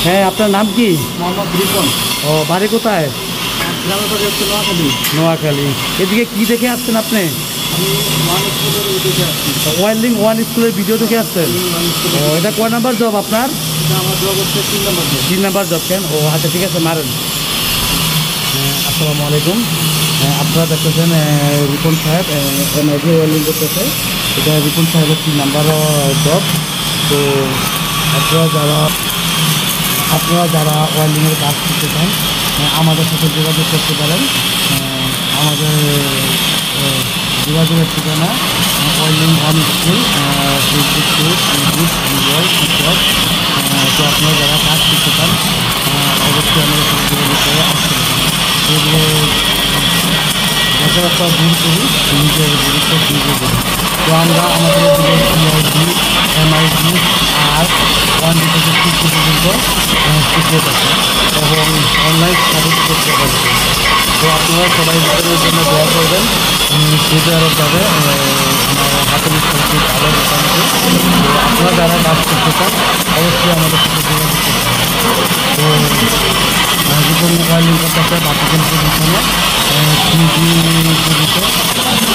হ্যাঁ, আপনার নাম কি? মোহাম্মদ রিপন। ও, বাড়ি কোথায়? গ্রামের বাড়ি হচ্ছে নোয়াখালী। নোয়াখালী। এদিকে কি দেখে আসছেন আপনি? আমি ওয়ান স্কুলের উদ্দেশ্যে আসছি। ওয়েল্ডিং ওয়ান স্কুলের ভিডিও দেখে আসছেন? ওয়ান ও, স্কুলের এটা কয় নাম্বার জব আপনার? এটা আমার জব হচ্ছে 3 নম্বর জব। 3 number job. কেন? ও আচ্ছা, ঠিক আছে, মারেন। হ্যাঁ, আসসালামু আলাইকুম। হ্যাঁ, আপনারা দেখতেছেন রিপন সাহেব এমআইডি ওয়েল্ডিং করতেছে। এটা রিপন সাহেবের 3 নাম্বার জব। তো আপনারা যারা ওয়েল্ডিংয়ের কাজ করতে চান আমাদের সাথে যোগাযোগ করতে পারেন। আমাদের যোগাযোগের ঠিকানা welding one school, Facebook page, YouTube, Google, TikTok. তো আপনারা যারা কাজ করতে চান অবশ্যই আমাদের সাথে যোগাযোগ করে আসতে পারেন। বেকারত্ব দূর করি, নিজের ভবিষ্যৎ নিজে করি। তো আমরা আমাদের সিআইডি, এমআইডি আর 1 থেকে 6 পর্যন্ত শিখিয়ে থাকি এবং অনলাইন সার্ভিস করতে পারি। তো আপনারা সবাই বেতনের জন্য দোয়া করবেন। ফিউচারও যাবে আমার হাতের সাথে ভালো মোটামুটি। তো আপনারা যারা কাজ করতে চান অবশ্যই আমাদের সাথে যোগাযোগ করতে পারেন। তো জীবন ওয়ার্ল্ডিং করতেছে বাকিদের পজিশনে 3G পজিশন।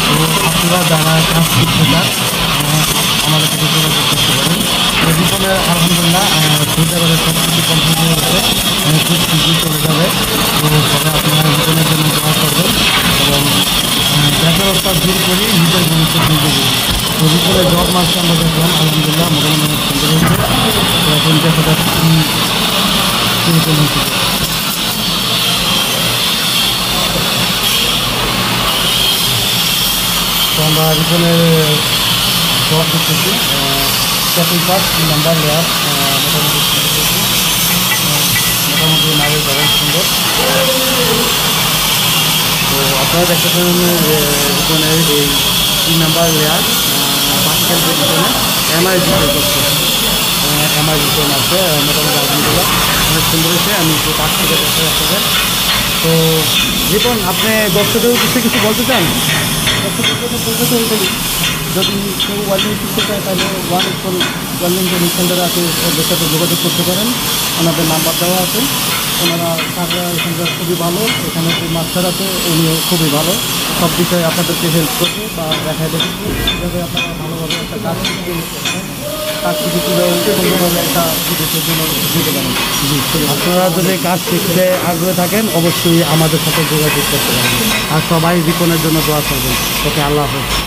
তো আপনারা যারা কাজ করতে চান আমাদের সাথে যোগাযোগ করতে পারেন। তো জীবনে আলহামদুলিল্লাহ ফিউচারের সব কিছু কমপ্লিট হয়ে গেছে, খুব শীঘ্রই চলে যাবে। তো সবাই আপনারা জীবনের জন্য দোয়া করবেন এবং বেকারত্ব দূর করি, নিজের ভবিষ্যৎ নিজে করি। তো জীবনে জব মার্চ আমরা দেখলাম আলহামদুলিল্লাহ মোটামুটি অনেক সুন্দর হয়েছে। তো এখন দেখা যাচ্ছে কীরকম হয়েছে। তো আমরা রিপনের জব দেখতেছি ক্যাপিং পাস 3 নাম্বার লেয়ার মোটামুটি সুন্দর হয়েছে। মোটামুটি নাগের ব্যবহার সুন্দর। তো আপনারা দেখতেছেন রিপনের এই 3 নাম্বার লেয়ার বাকিকাল পজিশনে এমআইডি করছে। এমআইডি রিপন আছে মোটামুটি আলহামদুলিল্লাহ অনেক সুন্দর হয়েছে। আমি একটু কাছ থেকে দেখতে আপনাদের। তো রিপন, আপনি দর্শকদের উদ্দেশ্যে কিছু বলতে চান? যদি কেউ ওয়েল্ডিং শিখতে চায় তাহলে ওয়ান স্কুল ওয়েল্ডিং যে সেন্টার আছে ওদের সাথে যোগাযোগ করতে পারেন। ওনাদের নাম্বার দেওয়া আছে। ওনারা স্যাররা এখানকার খুবই ভালো, এখানে যে মাস্টার আছে উনিও খুবই ভালো, সব বিষয়ে আপনাদেরকে হেল্প করবে বা দেখায় দেবে কীভাবে আপনারা ভালোভাবে একটা কাজ শিখতে কাজ শিখে কীভাবে সুন্দরভাবে একটা বিদেশের জন্য দিতে পারেন। আপনারা যদি কাজ শিখতে আগ্রহ থাকেন অবশ্যই আমাদের সাথে যোগাযোগ করতে পারেন। আর সবাই রিপনের জন্য দোয়া করবেন। ওকে, আল্লাহ হাফেজ।